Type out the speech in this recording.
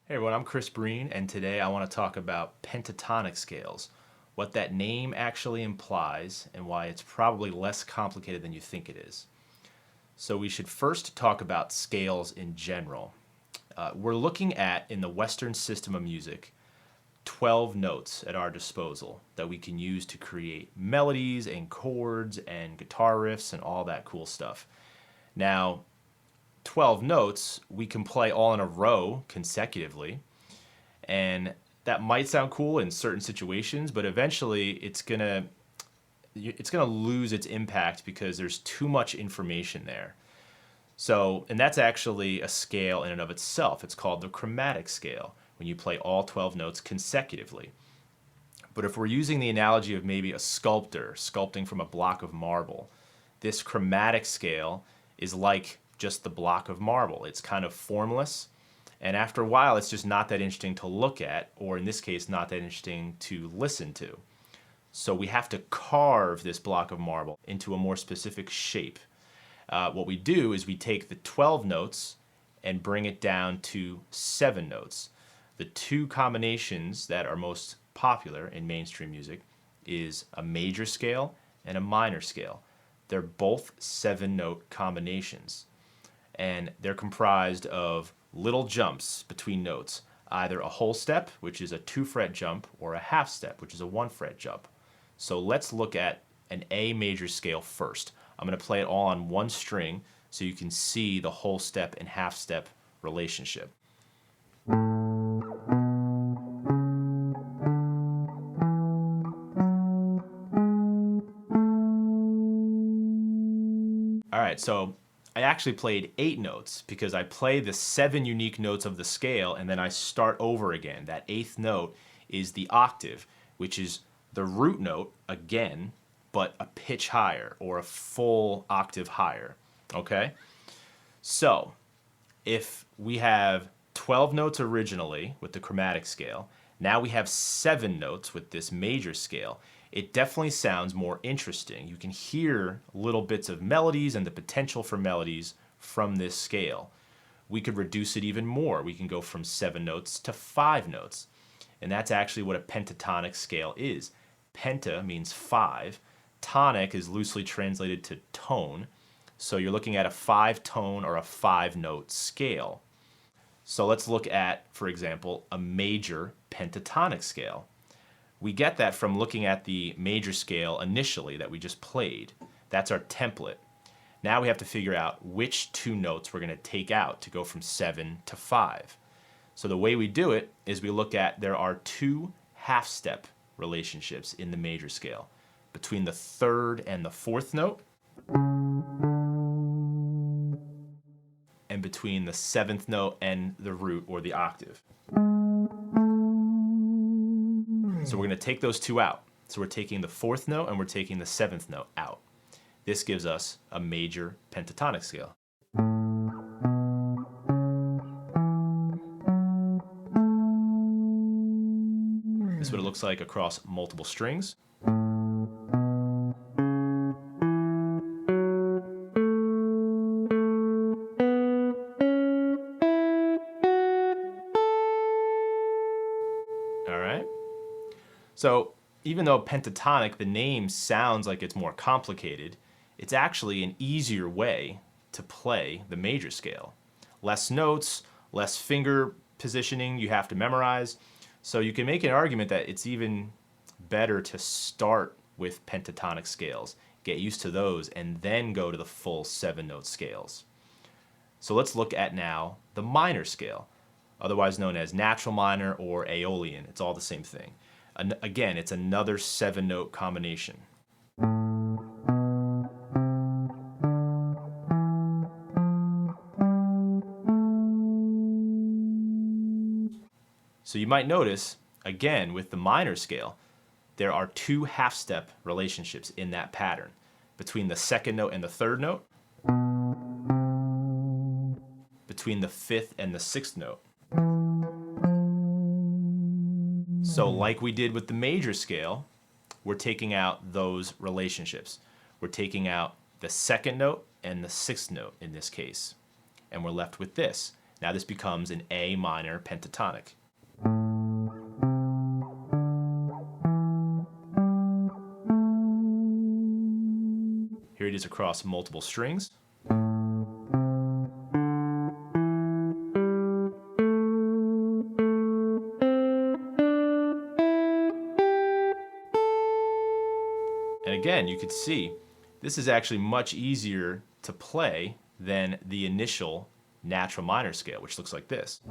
Hey everyone, I'm Chris Breen, and today I want to talk about pentatonic scales, what that name actually implies, and why it's probably less complicated than you think it is. So we should first talk about scales in general. We're looking at, in the Western system of music, 12 notes at our disposal that we can use to create melodies and chords and guitar riffs and all that cool stuff. Now, 12 notes we can play all in a row consecutively, and that might sound cool in certain situations, but eventually it's gonna lose its impact because there's too much information there. So, and that's actually a scale in and of itself. It's called the chromatic scale, when you play all 12 notes consecutively. But if we're using the analogy of maybe a sculptor sculpting from a block of marble, this chromatic scale is like just the block of marble. It's kind of formless, and after a while it's just not that interesting to look at, or in this case not that interesting to listen to. So we have to carve this block of marble into a more specific shape. What we do is we take the 12 notes and bring it down to 7 notes. The two combinations that are most popular in mainstream music is a major scale and a minor scale. They're both 7-note combinations, and they're comprised of little jumps between notes, either a whole step, which is a 2-fret jump, or a half step, which is a 1-fret jump. So let's look at an A major scale first. I'm going to play it all on one string so you can see the whole step and half step relationship. All right, so I actually played 8 notes because I play the 7 unique notes of the scale and then I start over again. That 8th note is the octave, which is the root note again, but a pitch higher, or a full octave higher, okay? So if we have 12 notes originally with the chromatic scale, now we have 7 notes with this major scale. It definitely sounds more interesting. You can hear little bits of melodies and the potential for melodies from this scale. We could reduce it even more. We can go from 7 notes to 5 notes. And that's actually what a pentatonic scale is. Penta means 5. Tonic is loosely translated to tone. So you're looking at a 5-tone or a 5-note scale. So let's look at, for example, a major pentatonic scale. We get that from looking at the major scale initially that we just played. That's our template. Now we have to figure out which 2 notes we're going to take out to go from 7 to 5. So the way we do it is we look at, there are 2 half-step relationships in the major scale, between the 3rd and the 4th note, and between the 7th note and the root or the octave. So we're going to take those 2 out. So we're taking the 4th note and we're taking the 7th note out. This gives us a major pentatonic scale. This is what it looks like across multiple strings. All right. So even though pentatonic, the name sounds like it's more complicated, it's actually an easier way to play the major scale. Less notes, less finger positioning you have to memorize. So you can make an argument that it's even better to start with pentatonic scales, get used to those, and then go to the full 7-note scales. So let's look at now the minor scale, otherwise known as natural minor or Aeolian. It's all the same thing. Again, it's another 7-note combination. So you might notice, again, with the minor scale, there are 2 half-step relationships in that pattern, between the 2nd note and the 3rd note, between the 5th and the 6th note. So like we did with the major scale, we're taking out those relationships. We're taking out the 2nd note and the 6th note in this case. And we're left with this. Now this becomes an A minor pentatonic. Here it is across multiple strings. And again, you could see this is actually much easier to play than the initial natural minor scale, which looks like this.